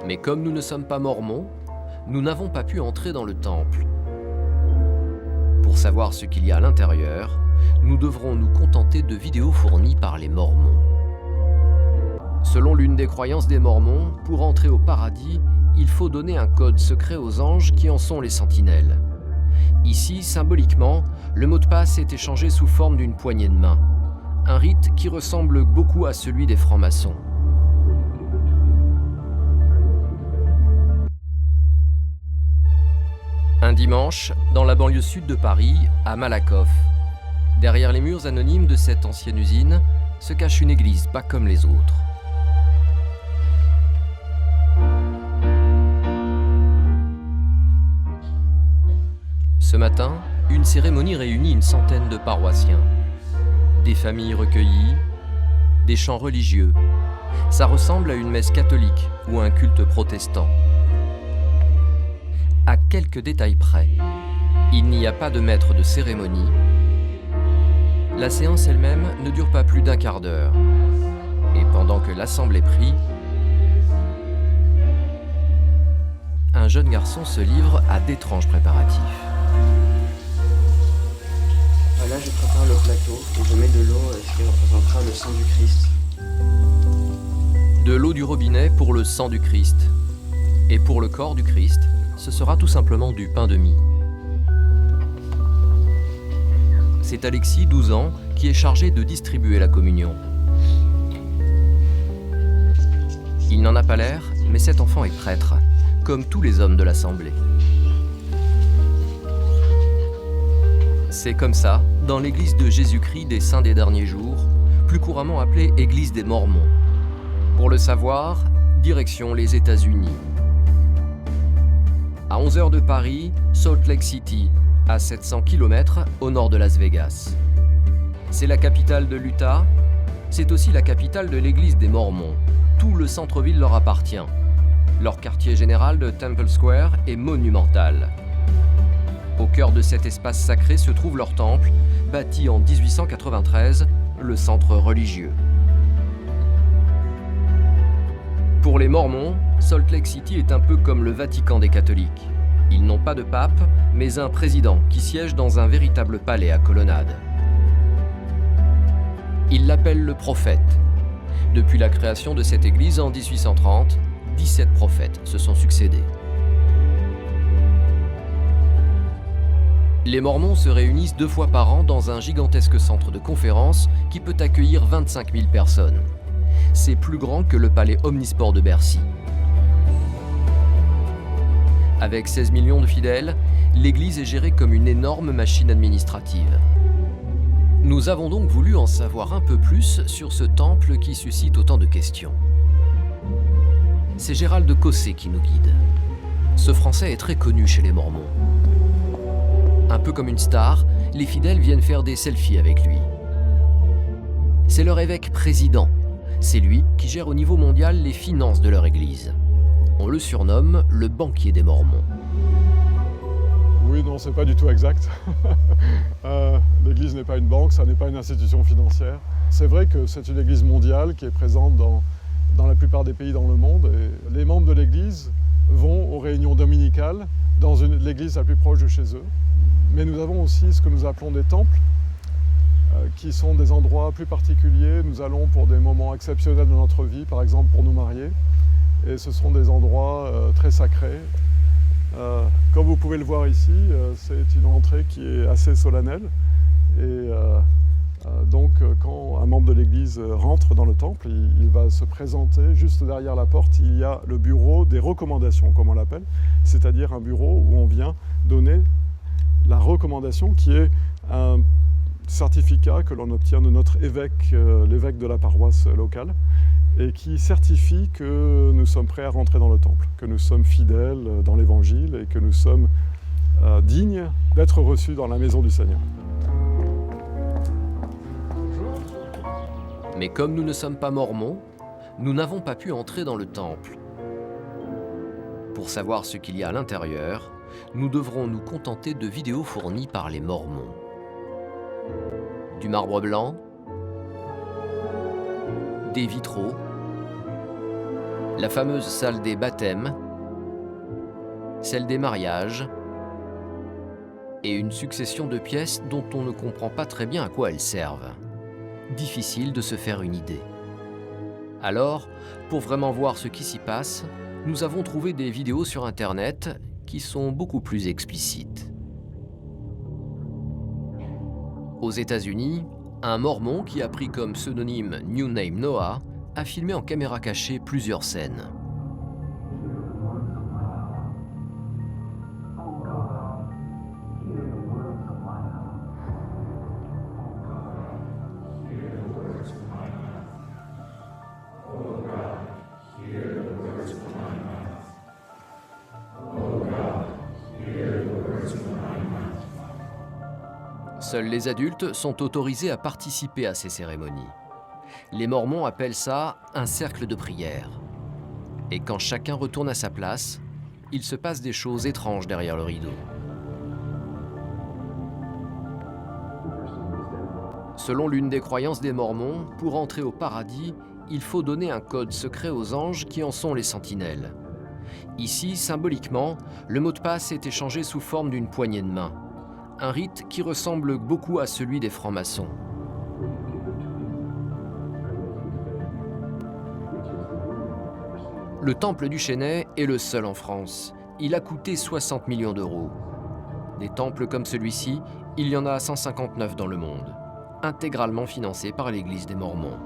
Mais comme nous ne sommes pas mormons, nous n'avons pas pu entrer dans le temple. Pour savoir ce qu'il y a à l'intérieur, nous devrons nous contenter de vidéos fournies par les Mormons. Selon l'une des croyances des Mormons, pour entrer au paradis, il faut donner un code secret aux anges qui en sont les sentinelles. Ici, symboliquement, le mot de passe est échangé sous forme d'une poignée de main. Un rite qui ressemble beaucoup à celui des francs-maçons. Un dimanche, dans la banlieue sud de Paris, à Malakoff. Derrière les murs anonymes de cette ancienne usine, se cache une église pas comme les autres. Ce matin, une cérémonie réunit une centaine de paroissiens. Des familles recueillies, des chants religieux. Ça ressemble à une messe catholique ou à un culte protestant. À quelques détails près, il n'y a pas de maître de cérémonie. La séance elle-même ne dure pas plus d'un quart d'heure. Et pendant que l'assemblée prie, un jeune garçon se livre à d'étranges préparatifs. Là, je prépare le plateau et je mets de l'eau qui représentera le sang du Christ. De l'eau du robinet pour le sang du Christ. Et pour le corps du Christ, ce sera tout simplement du pain de mie. C'est Alexis, 12 ans, qui est chargé de distribuer la communion. Il n'en a pas l'air, mais cet enfant est prêtre, comme tous les hommes de l'Assemblée. C'est comme ça, dans l'église de Jésus-Christ des Saints des Derniers Jours, plus couramment appelée Église des Mormons. Pour le savoir, direction les États-Unis. À 11 heures de Paris, Salt Lake City, à 700 km au nord de Las Vegas. C'est la capitale de l'Utah, c'est aussi la capitale de l'église des Mormons. Tout le centre-ville leur appartient. Leur quartier général de Temple Square est monumental. Au cœur de cet espace sacré se trouve leur temple, bâti en 1893, le centre religieux. Pour les Mormons, Salt Lake City est un peu comme le Vatican des catholiques. Ils n'ont pas de pape, mais un président qui siège dans un véritable palais à colonnade. Ils l'appellent le prophète. Depuis la création de cette église en 1830, 17 prophètes se sont succédés. Les Mormons se réunissent 2 fois par an dans un gigantesque centre de conférence qui peut accueillir 25 000 personnes. C'est plus grand que le palais omnisport de Bercy. Avec 16 millions de fidèles, l'église est gérée comme une énorme machine administrative. Nous avons donc voulu en savoir un peu plus sur ce temple qui suscite autant de questions. C'est Gérald Cossé qui nous guide. Ce Français est très connu chez les Mormons. Un peu comme une star, les fidèles viennent faire des selfies avec lui. C'est leur évêque président. C'est lui qui gère au niveau mondial les finances de leur église. On le surnomme le banquier des Mormons. Oui, non, c'est pas du tout exact. L'église n'est pas une banque, ça n'est pas une institution financière. C'est vrai que c'est une église mondiale qui est présente dans la plupart des pays dans le monde. Et les membres de l'église vont aux réunions dominicales dans l'église la plus proche de chez eux. Mais nous avons aussi ce que nous appelons des temples, qui sont des endroits plus particuliers. Nous allons pour des moments exceptionnels de notre vie, par exemple pour nous marier. Et ce sont des endroits très sacrés. Comme vous pouvez le voir ici, c'est une entrée qui est assez solennelle. Et donc, quand un membre de l'église rentre dans le temple, il va se présenter. Juste derrière la porte, il y a le bureau des recommandations, comme on l'appelle. C'est-à-dire un bureau où on vient donner la recommandation qui est un certificat que l'on obtient de notre évêque, l'évêque de la paroisse locale, et qui certifie que nous sommes prêts à rentrer dans le temple, que nous sommes fidèles dans l'évangile et que nous sommes dignes d'être reçus dans la maison du Seigneur. Mais comme nous ne sommes pas mormons, nous n'avons pas pu entrer dans le temple. Pour savoir ce qu'il y a à l'intérieur, nous devrons nous contenter de vidéos fournies par les Mormons. Du marbre blanc, des vitraux, La fameuse salle des baptêmes, celle des mariages, et une succession de pièces dont on ne comprend pas très bien à quoi elles servent. Difficile de se faire une idée. Alors, pour vraiment voir ce qui s'y passe, nous avons trouvé des vidéos sur Internet qui sont beaucoup plus explicites. Aux États-Unis, un mormon qui a pris comme pseudonyme New Name Noah a filmé en caméra cachée plusieurs scènes. Seuls les adultes sont autorisés à participer à ces cérémonies. Les Mormons appellent ça un cercle de prière. Et quand chacun retourne à sa place, il se passe des choses étranges derrière le rideau. Selon l'une des croyances des Mormons, pour entrer au paradis, il faut donner un code secret aux anges qui en sont les sentinelles. Ici, symboliquement, le mot de passe est échangé sous forme d'une poignée de main. Un rite qui ressemble beaucoup à celui des francs-maçons. Le temple du Chênai est le seul en France. Il a coûté 60 millions d'euros. Des temples comme celui-ci, il y en a 159 dans le monde, intégralement financés par l'Église des Mormons.